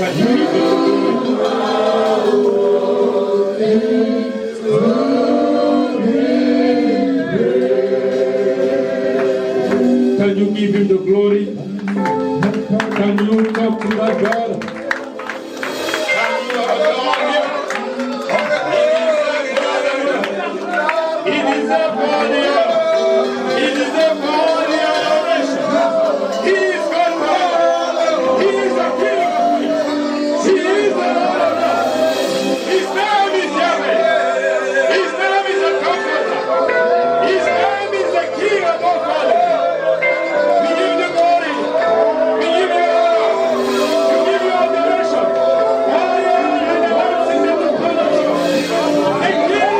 Can you give him the glory? Can you give him the glory? Can you talk to that God? Can you adore him? He deserves all the honor. He deserves all the adoration. He is God power. He is the King of kings. He is the Lord of lords. His name is Yahweh. His name is the Comforter. His name is the King of all fathers. We give you glory. We give you honor. We give you adoration. All the honor and the hearts is in the blood of Jesus. The King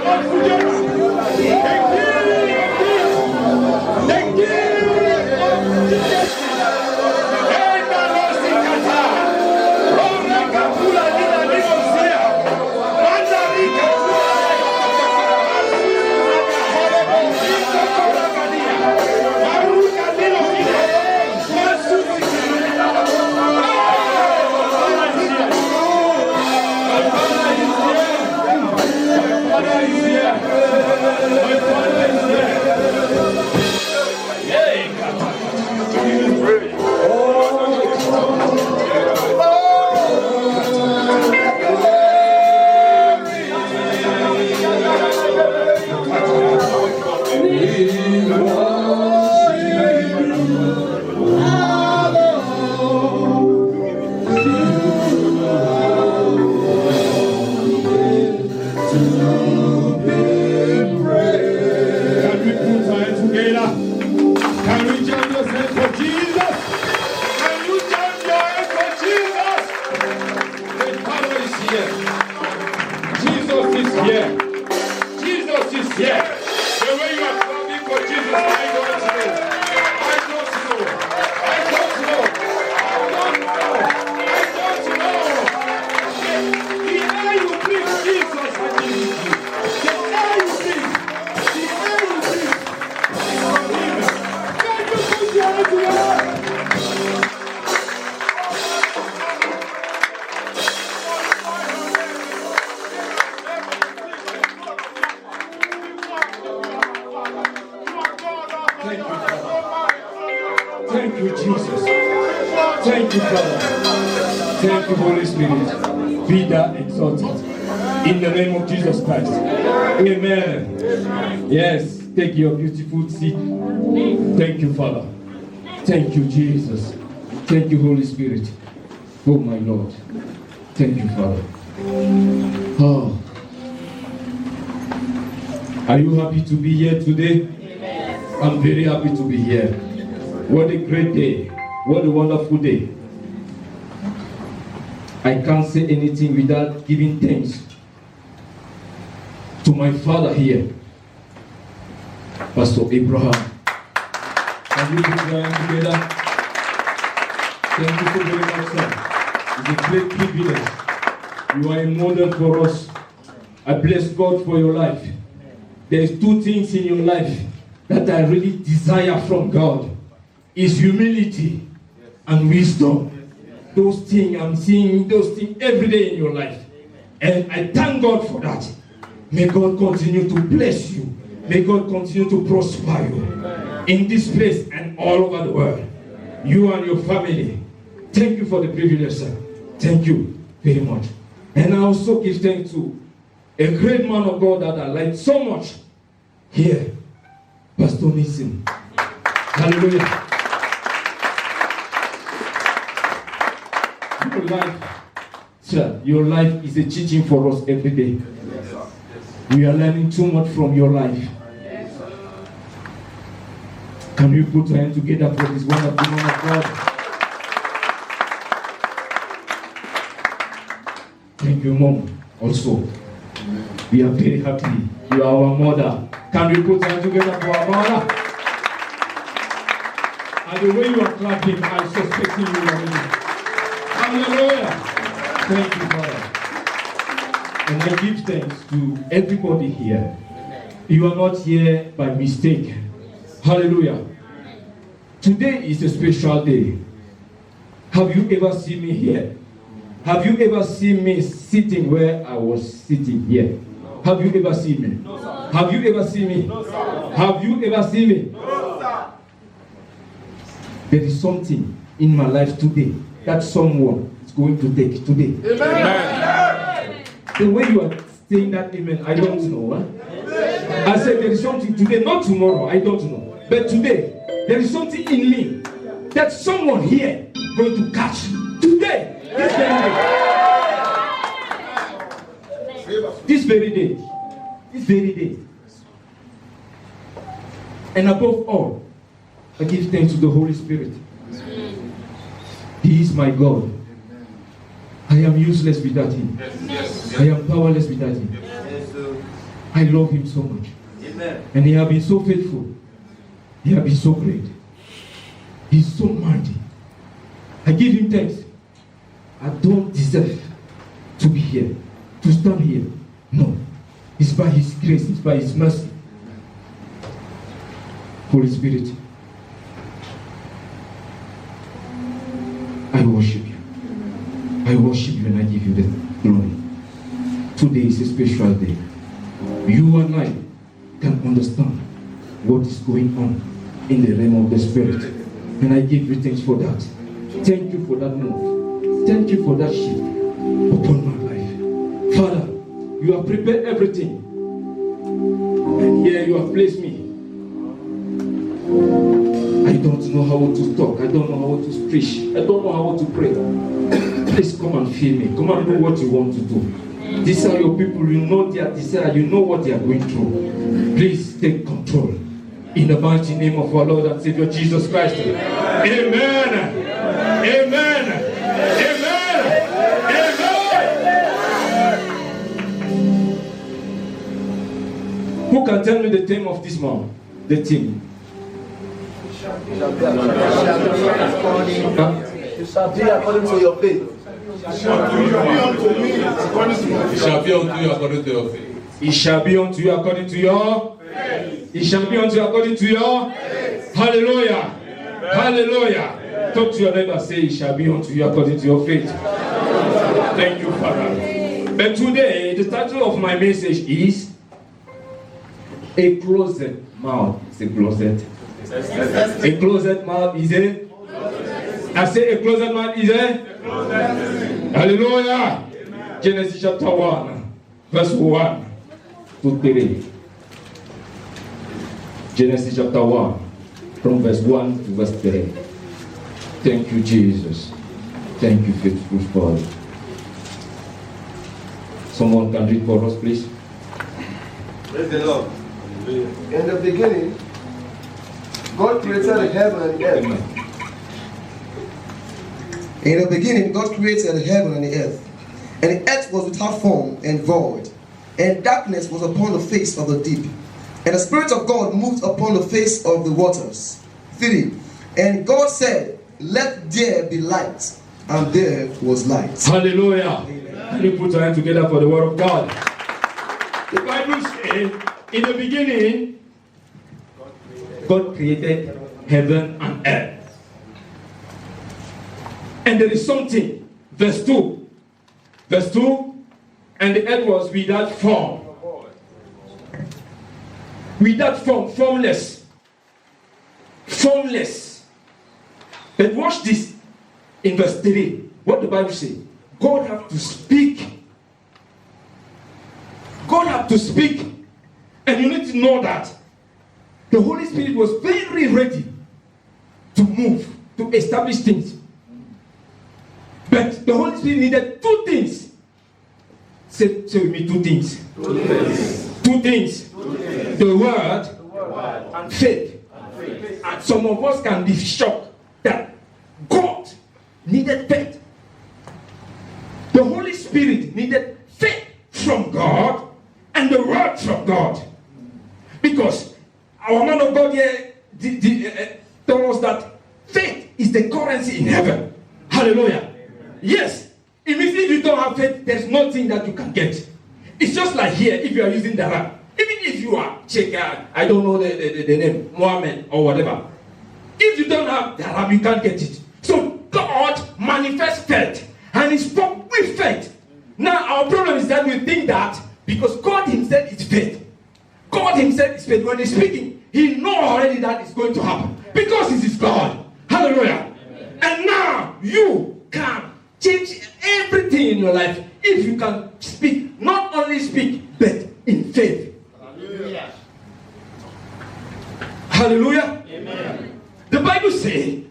of Fujiwara. The King of kings. The King of Jesus. Enda losi kata. Ora kapula nina nimosia. Manda rika Thank you, Jesus. Thank you, Father. Thank you, Holy Spirit. Be thou exalted. In the name of Jesus Christ. Amen. Yes, take your beautiful seat. Thank you, Father. Thank you, Jesus. Thank you, Holy Spirit. Oh, my Lord. Thank you, Father. Oh. Are you happy to be here today? I'm very happy to be here. What a great day. What a wonderful day. I can't say anything without giving thanks to my father here, Pastor Abraham. Can we put your hands together? Thank you so very much, sir. It's a great privilege. You are a model for us. I bless God for your life. There's two things in your life that I really desire from God. Is humility and wisdom. Those things, I'm seeing those things every day in your life. And I thank God for that. May God continue to bless you. May God continue to prosper you in this place and all over the world. You and your family. Thank you for the privilege, sir. Thank you very much. And I also give thanks to a great man of God that I like so much here, Pastor Nissen. Hallelujah. Your life, sir, your life is a teaching for us every day. We are learning too much from your life. Can we put our hands together for this wonderful man of God? Thank you, Mom. Also, we are very happy. You are our mother. Can we put our hands together for our mother? And the way you are clapping, I'm suspecting you already. Hallelujah. Thank you, Father. And I give thanks to everybody here. You are not here by mistake. Hallelujah. Today is a special day. Have you ever seen me here? Have you ever seen me sitting where I was sitting here? Have you ever seen me? No, sir. Have you ever seen me? No, sir. Have you ever seen me? No, sir. There is something in my life today that someone is going to take today. Amen. The way you are saying that amen, I don't know. Huh? I said there is something today, not tomorrow, I don't know. But today, there is something in me that someone here is going to catch today. This very day. This very day. And above all, I give thanks to the Holy Spirit. He is my God. I am useless without Him. I am powerless without Him. I love Him so much. And He has been so faithful. He has been so great. He's so mighty. I give Him thanks. I don't deserve to be here, to stand here. No. It's by His grace, it's by His mercy. Holy Spirit, I worship you. I worship you and I give you the glory. Today is a special day. You and I can understand what is going on in the realm of the Spirit. And I give you thanks for that. Thank you for that move. Thank you for that shift upon my life. Father, you have prepared everything. And here you have placed me. I don't know how to talk. I don't know how to preach. I don't know how to pray. Please come and feel me. Come and do what you want to do. These are your people. You know their desire. You know what they are going through. Please take control. In the mighty name of our Lord and Savior Jesus Christ. Amen. Amen. Amen. Amen. Who can tell me the theme of this month? The theme. You shall be according to your faith. It shall be unto me according to my faith. It shall be unto you according to your faith. It shall be unto you according to your faith. It shall be unto you according to your faith. Hallelujah. Amen. Hallelujah. Amen. Talk to your neighbor, say it shall be unto you according to your faith. Thank you, Father. But today, the title of my message is A Closet Mouth. It's a closet. A closet mouth is a. I say a closet mouth is a. Hallelujah. Amen. Genesis chapter 1, verse 1 to 3. Genesis chapter 1, from verse 1 to verse 3. Thank you, Jesus. Thank you, faithful Father. Someone can read for us, please. Praise the Lord. In the beginning, God created the heaven and the earth. Amen. In the beginning, God created the heaven and the earth. And the earth was without form and void, and darkness was upon the face of the deep. And the Spirit of God moved upon the face of the waters. 3. And God said, let there be light. And there was light. Hallelujah. Can you put your hand together for the word of God? The Bible says, in the beginning, God created heaven and earth. And there is something. Verse 2. Verse 2. And the earth was without form. Without form. Formless. Formless. But watch this. In verse 3. What the Bible says. God have to speak. God have to speak. And you need to know that the Holy Spirit was very ready to move, to establish things. But the Holy Spirit needed two things. Say with me, two things. Two things. The word and faith. And some of us can be shocked that God needed faith. The Holy Spirit needed faith from God and the word from God. Because our man of God here told us that faith is the currency in heaven. Hallelujah. Yes. It means if you don't have faith, there's nothing that you can get. It's just like here, if you are using the Ram. Even if you are I don't know the name, Mohammed or whatever. If you don't have the Ram, you can't get it. So God must manifest faith. And he spoke with faith. Now, our problem is that we think that because God himself is faith. God himself is faith. When he's speaking, he knows already that it's going to happen. Because it is God. Hallelujah. Amen. And now, you can change everything in your life if you can speak. Not only speak, but in faith. Hallelujah. Hallelujah. Amen. The Bible says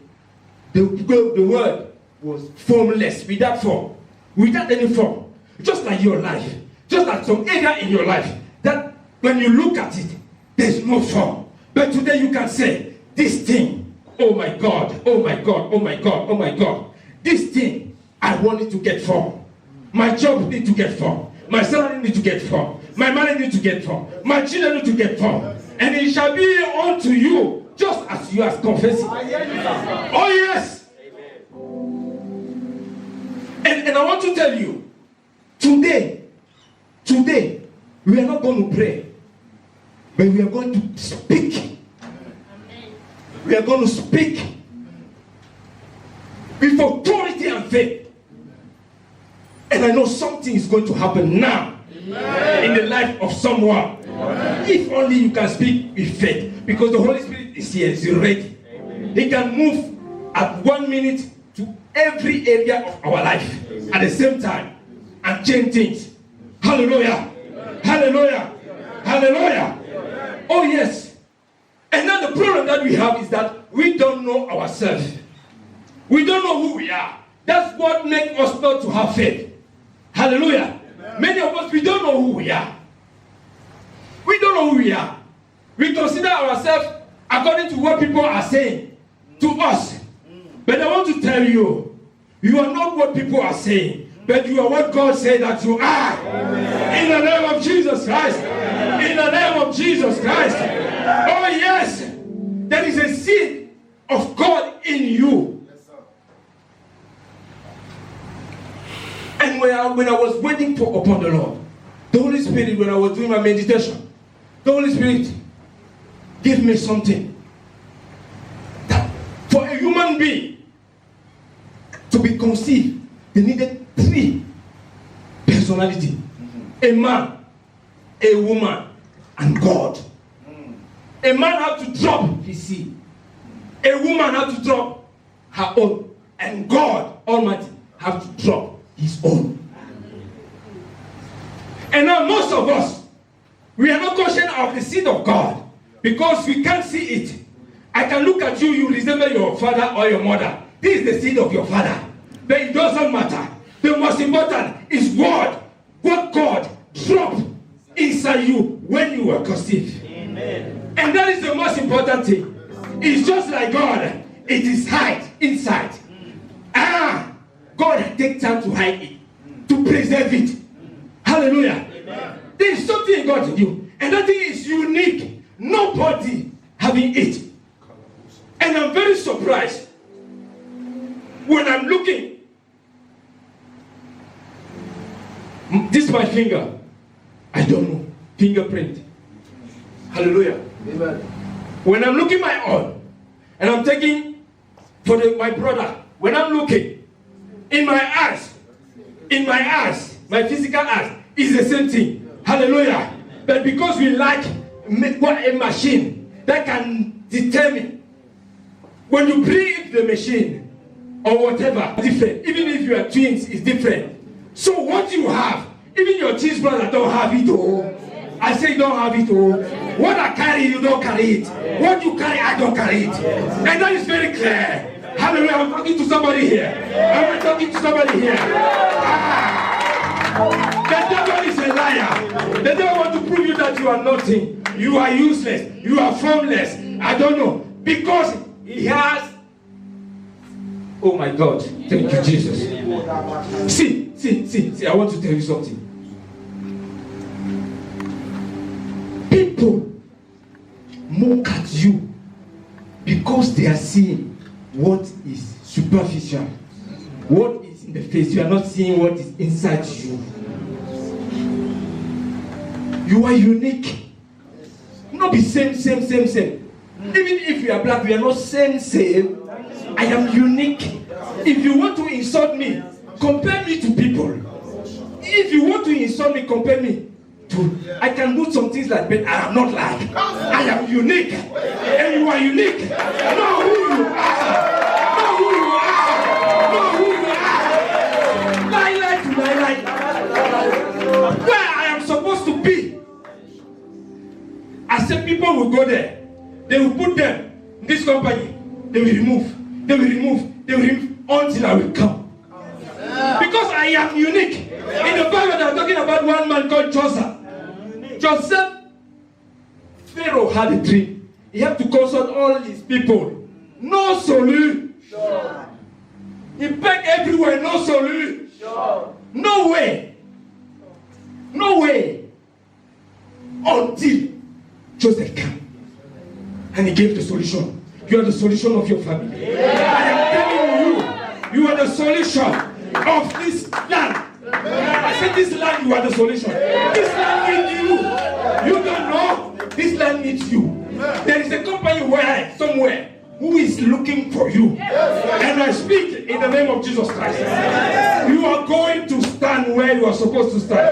the word was formless, without form, without any form. Just like your life. Just like some area in your life that when you look at it, there's no form. But today you can say, this thing, oh my God, oh my God, oh my God, oh my God. This thing, I want it to get form. My job needs to get form. My salary needs to get form. My money needs to get form. My children need to get form. And it shall be unto you, just as you are confessing. Oh yes. And I want to tell you, today, we are not going to pray, but we are going to speak. We are going to speak with authority and faith. And I know something is going to happen now in the life of someone. If only you can speak with faith, because the Holy Spirit is here, is ready. He can move at 1 minute to every area of our life at the same time and change things. Hallelujah. Hallelujah. Hallelujah. Oh yes. And now the problem that we have is that we don't know ourselves. We don't know who we are. That's what makes us not to have faith. Hallelujah. Amen. Many of us, we don't know who we are. We don't know who we are. We consider ourselves according to what people are saying to us. But I want to tell you, you are not what people are saying, but you are what God said that you are. Amen. In the name of Jesus Christ. Amen. In the name of Jesus Christ. Amen. Oh yes, there is a seed of God in you. Yes, sir. And when I was waiting upon the Lord, the Holy Spirit, when I was doing my meditation, the Holy Spirit gave me something. That for a human being to be conceived, they needed 3 personalities. A man, a woman, and God. A man had to drop his seed. A woman had to drop her own. And God Almighty had to drop his own. And now most of us, we are not conscious of the seed of God because we can't see it. I can look at you, you resemble your father or your mother. This is the seed of your father. But it doesn't matter. The most important is what God dropped inside you when you were conceived. Amen. And that is the most important thing. It's just like God. It is hide inside. God takes time to hide it, to preserve it. Hallelujah. Amen. There is something in God in you, and that thing is unique. Nobody having it. And I'm very surprised when I'm looking. This is my finger. I don't know. Fingerprint. Hallelujah. Amen. When I'm looking my own, and I'm taking for my brother, when I'm looking in my eyes, my physical eyes, is the same thing. Hallelujah. But because we like a machine that can determine when you breathe the machine or whatever, different. Even if you are twins, it's different. So what you have, even your twin brother don't have it all. I say you don't have it all. What I carry, you don't carry it. What you carry, I don't carry it. And that is very clear. Hallelujah. I'm talking to somebody here. I'm talking to somebody here. The devil is a liar. The devil wants to prove you that you are nothing. You are useless. You are formless. I don't know. Because he has. Oh my God. Thank you, Jesus. See. I want to tell you something. People mock at you because they are seeing what is superficial, what is in the face. You are not seeing what is inside you. You are unique. Not be same. Even if you are black, we are not same. I am unique. If you want to insult me, compare me to people. If you want to insult me, compare me to. I can do some things like, but I am not like. I am unique. And you are unique. Know who you are. Know who you are. Know who you are. Lie to lie. Where I am supposed to be. I said people will go there. They will put them in this company. They will remove until I will come. Because I am unique. In the Bible, they are talking about one man called Joseph. Joseph, Pharaoh had a dream. He had to consult all his people. No solution. He begged everywhere, no solution. No way. No way. Until Joseph came. And he gave the solution. You are the solution of your family. I am telling you, you are the solution of this land. I said this land, you are the solution. This land needs you. You don't know. This land needs you. There is a company somewhere who is looking for you. And I speak in the name of Jesus Christ. You are going to stand where you are supposed to stand.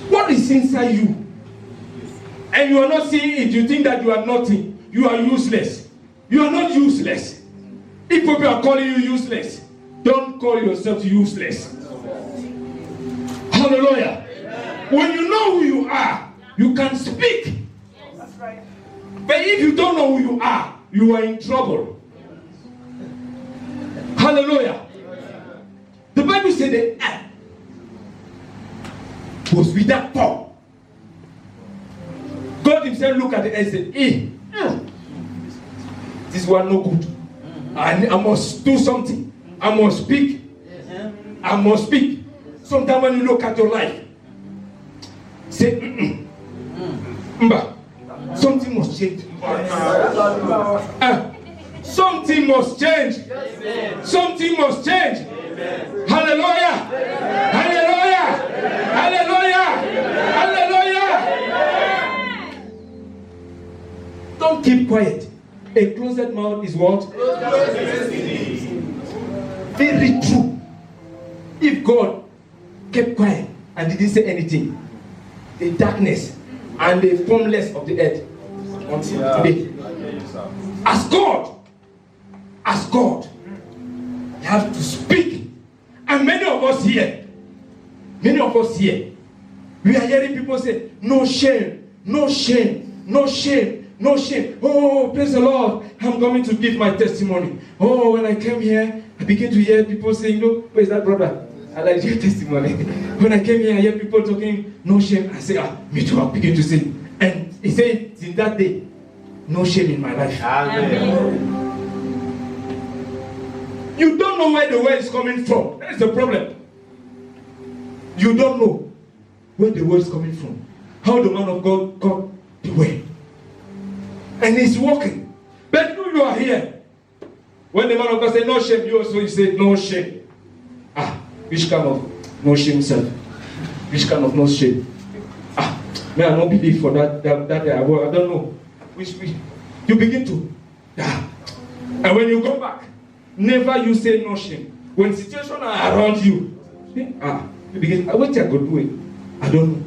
What is inside you? And you are not seeing it. You think that you are nothing. You are useless. You are not useless. If people are calling you useless, don't call yourself useless. Hallelujah. When you know who you are, you can speak. But if you don't know who you are in trouble. Hallelujah. The Bible said the earth was without form. God himself looked at the earth and said, this one no good. I must do something. I must speak. I must speak. Sometimes when you look at your life, say, something must change. Something must change. Something must change. Hallelujah. Hallelujah. Hallelujah. Hallelujah. Don't keep quiet. A closed mouth is what? Very true. If God kept quiet and didn't say anything, the darkness and the formless of the earth until today. As God, you have to speak. And many of us here, we are hearing people say, no shame, no shame, no shame. No shame. Oh, praise the Lord. I'm coming to give my testimony. Oh, when I came here, I began to hear people saying, no, where's that brother? I like your testimony. When I came here, I hear people talking, no shame. I say, me too. I begin to say. And he said, in that day, no shame in my life. Amen. You don't know where the word is coming from. That is the problem. You don't know where the word is coming from. How the man of God got the word. And he's walking. But you are here. When the man of God said no shame, you also said no shame. Which kind of no shame, self? Which kind of no shame? May I not believe for that I don't know. Which you begin to. And when you go back, never you say no shame. When situations are around you, you begin, what I could do it? I don't know.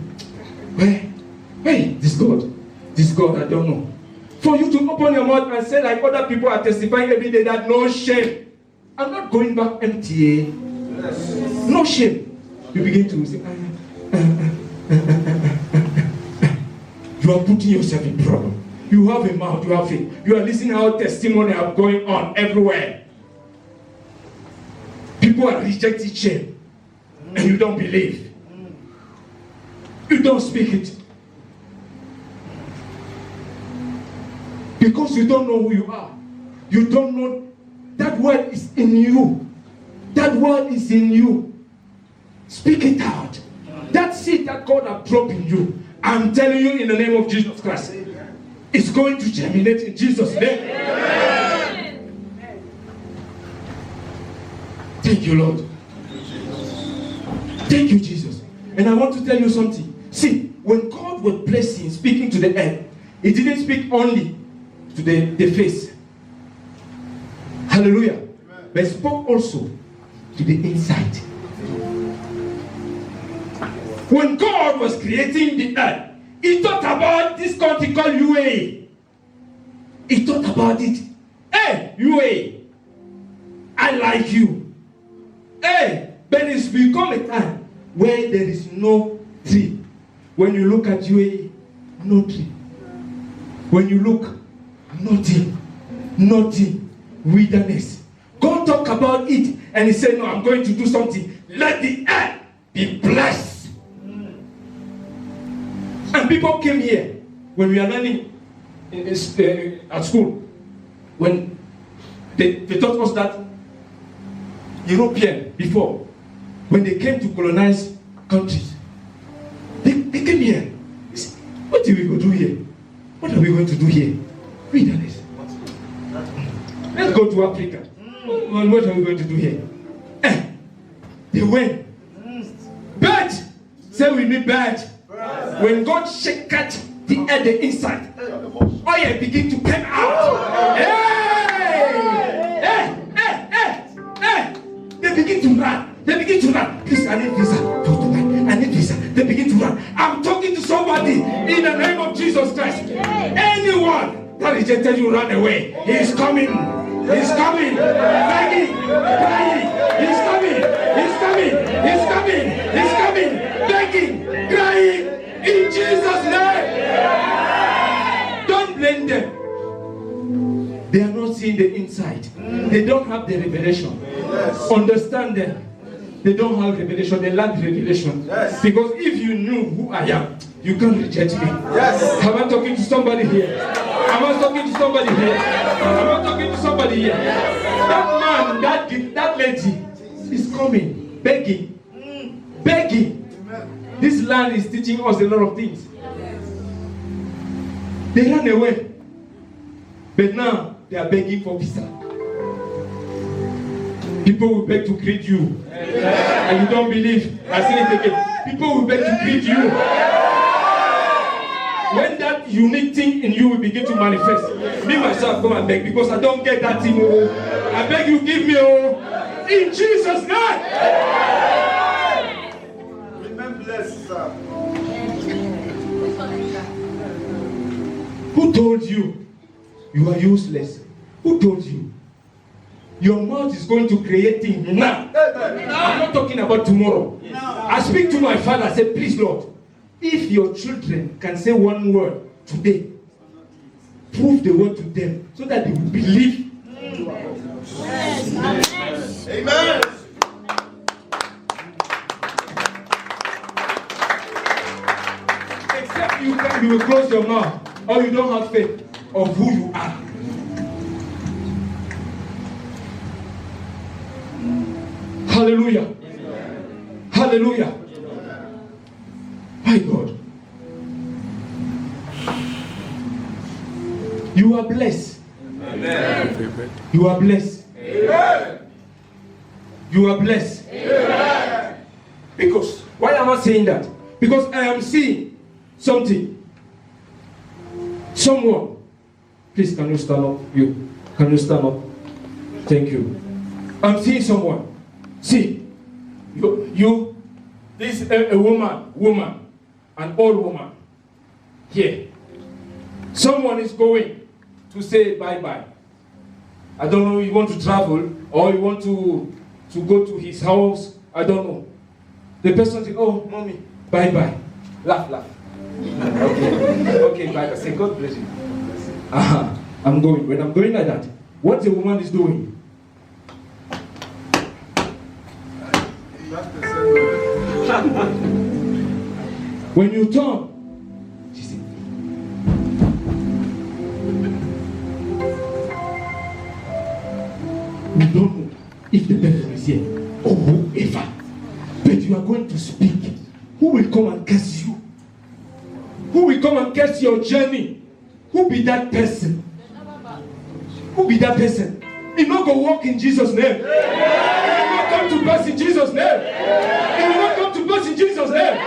Where? This God, I don't know. For you to open your mouth and say like other people are testifying every day that no shame. I'm not going back empty. No shame. You begin to say, you are putting yourself in trouble. You have a mouth, you have faith. You are listening how testimony are going on everywhere. People are rejecting shame. And you don't believe. You don't speak it. Because you don't know who you are. You don't know that word is in you. That word is in you. Speak it out. That seed that God has dropped in you, I'm telling you in the name of Jesus Christ, it's going to germinate in Jesus' name. Amen. Thank you, Lord. Thank you, Jesus. And I want to tell you something. See, when God was blessing, speaking to the earth, He didn't speak only to the face. Hallelujah. But he spoke also to the inside. When God was creating the earth, he thought about this country called UAE. He thought about it. Hey, UAE, I like you. Hey, but it's become a time where there is no tree. When you look at UAE, no tree. When you look, nothing. Wilderness. God talked about it and he said, no, I'm going to do something. Let the earth be blessed. And people came here when we are learning at school. When they taught us that European before, when they came to colonize countries, they came here. They said, what do we go do here? What are we going to do here? Wilderness. Let's go to Africa. What are we going to do here? They went. Bird. Say we need bird. When God shake at the earth, the inside, oil begin to come out. Hey! They begin to run. Please, I need visa. I need visa. They begin to run. I'm talking to somebody in the name of Jesus Christ. Anyone that rejected you, run away. He's coming. Begging, crying. He's coming. Begging, crying. In Jesus' name. Don't blame them. They are not seeing the inside. They don't have the revelation. Understand them. They don't have revelation. They lack revelation. Because if you knew who I am, you can't reject me. Am I talking to somebody here? That man, that lady is coming, begging. This land is teaching us a lot of things. They ran away. But now they are begging for visa. People will beg to greet you. And you don't believe. I say it again. People will beg to greet you. When that unique thing in you will begin to manifest, me myself come and beg because I don't get that thing. Oh. I beg you, give me in Jesus' name. Remain blessed, sir. Who told you you are useless? Who told you? Your mouth is going to create things now. I'm not talking about tomorrow. I speak to my father. I say, please, Lord, if your children can say one word today, prove the word to them so that they will believe. Amen. Except you will close your mouth or you don't have faith of who you are. Hallelujah. Hallelujah. My God. You are blessed. Amen. You are blessed. Amen. You are blessed. Amen. Because, why am I saying that? Because I am seeing something. Someone. Please, can you stand up? Can you stand up? Thank you. I'm seeing someone. See, you, this is a woman, an old woman. Here. Someone is going to say bye-bye. I don't know, you want to travel or you want to go to his house. I don't know. The person says, oh, mommy, bye-bye. Laugh. Okay, bye. I say, God bless you. I'm going. When I'm going like that, what the woman is doing? When you turn, she said, we don't know if the person is here or whoever, but you are going to speak. Who will come and curse you? Who will come and curse your journey? Who be that person? Who be that person? He not go walk in Jesus' name. He will not come to pass in Jesus' name. He will not come to Jesus' name.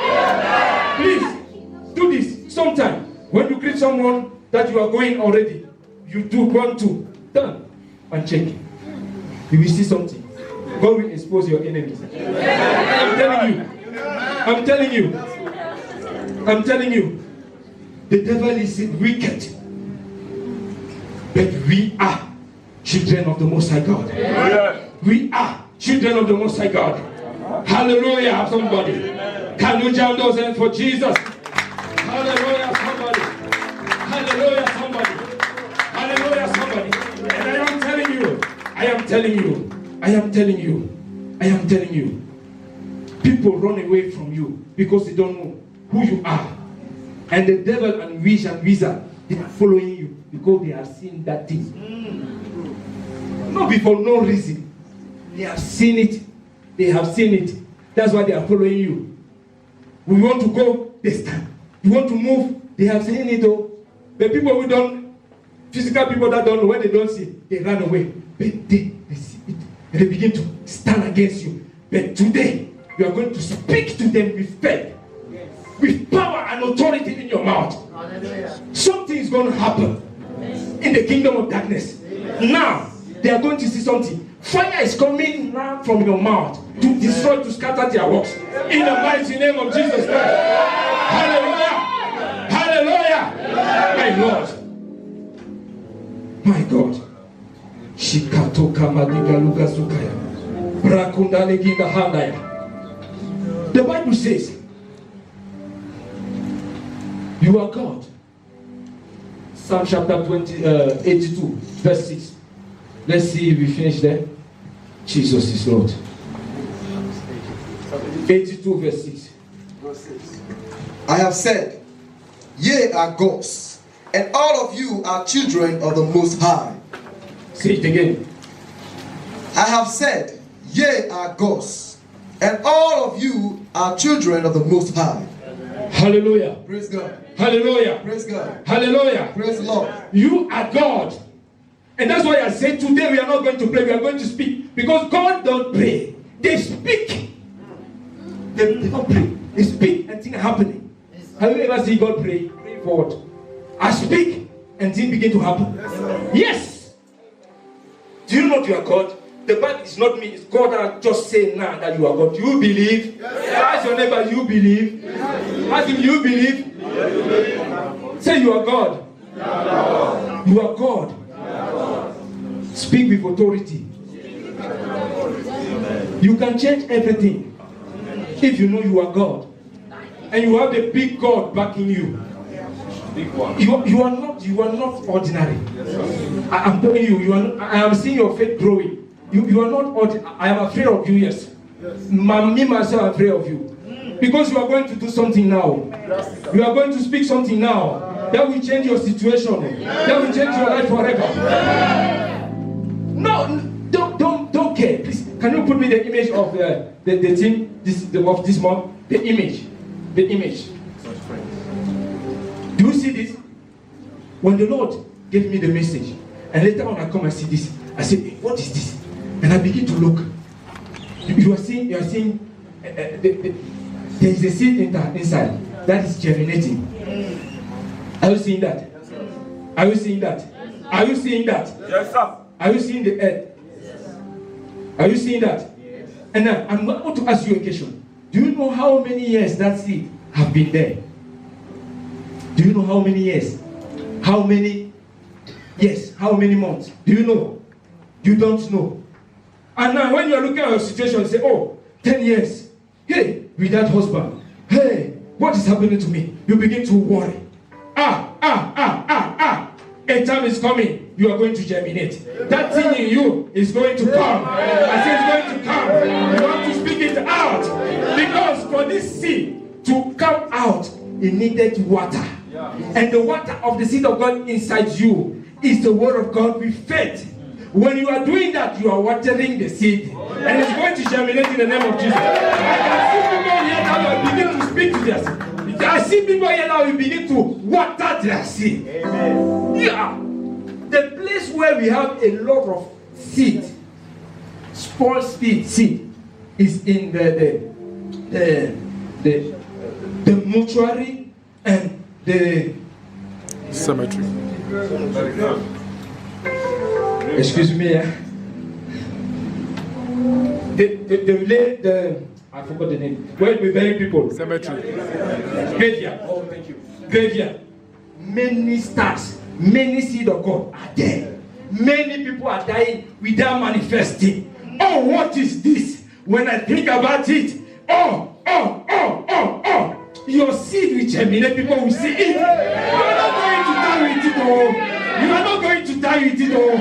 Please do this sometime. When you greet someone, that you are going already. You do 1, 2, done, and check. You will see something. God will expose your enemies. I'm telling you. I'm telling you. I'm telling you. The devil is wicked. But we are children of the Most High God. We are children of the Most High God. Hallelujah, somebody. Can you jam those hands for Jesus? Hallelujah, somebody. Hallelujah, somebody. Hallelujah, somebody. And I am telling you, I am telling you, I am telling you, I am telling you, people run away from you because they don't know who you are. And the devil and witch and wizard, they are following you because they have seen that thing. Not before no reason. They have seen it. They have seen it. That's why they are following you. We want to go, they stand. You want to move, they have seen it all. The people who don't, physical people that don't know, when they don't see, they run away. But they see it. And they begin to stand against you. But today, you are going to speak to them with faith. With power and authority in your mouth. Something is going to happen in the kingdom of darkness. Now, they are going to see something. Fire is coming now from your mouth to destroy, to scatter their works. In the mighty name of Jesus Christ. Hallelujah. Hallelujah. My Lord. My God. Shikato kamadiga luga sukaya. Brakunda leginda handaya. The Bible says, you are God. Psalm chapter 82, verse 6. Let's see if we finish there. Jesus is Lord. 82, verse 6. I have said, ye are gods, and all of you are children of the Most High. Say it again. I have said, ye are gods, and all of you are children of the Most High. Hallelujah. Praise God. Hallelujah. Praise God. Hallelujah. Praise the Lord. You are God. And that's why I said today we are not going to pray, we are going to speak. Because God don't pray. They speak. They don't pray. They speak and things are happening. Have you ever seen God pray? Pray for what? I speak and things begin to happen. Yes. Do you know you are God? The Bible is not me, it's God that just say now that you are God. Do you believe? Yes. Ask your neighbor, you believe? Yes. Ask him, you believe? Yes. Say you are God. Yes. You are God. Yes. Speak with authority. You can change everything if you know you are God. And you have the big God backing you. You are not ordinary. I'm telling you, I am seeing your faith growing. You are not ordinary. I am afraid of you, yes. Me myself, I'm afraid of you. Because you are going to do something now. You are going to speak something now that will change your situation. That will change your life forever. No, don't care. Please, can you put me the image of the thing of this month? The image. The image. Do you see this? When the Lord gave me the message, and later on I come and see this, I said, hey, what is this? And I begin to look. You are seeing there is a seed inside that is germinating. Are you seeing that? Are you seeing that? Are you seeing that? Yes, sir. Are you seeing the earth? Are you seeing that? And now I'm going to ask you a question. Do you know how many years that seed have been there? Do you know how many years? How many? Yes, how many months? Do you know? You don't know. And now when you are looking at your situation, you say, oh, 10 years. Hey, without husband. Hey, what is happening to me? You begin to worry. A time is coming. You are going to germinate. That thing in you is going to come. I say it's going to come. You have to speak it out. Because for this seed to come out, it needed water. And the water of the seed of God inside you is the word of God with faith. When you are doing that, you are watering the seed. And it's going to germinate in the name of Jesus. I can see people here now who begin to speak to their seed. I see people here now who begin to water their seed. Amen. Yeah. The place where we have a lot of seed, small seed, is in the mortuary and the Cemetery. Excuse me. I forgot the name. Where we bury people? Cemetery. Graveyard. Oh, thank you. Graveyard. Many stars, many seed of God are there. Many people are dying without manifesting. Oh, what is this? When I think about it, your seed will germinate, people will see it. You are not going to die with it, oh. You are not going to die with it, oh. In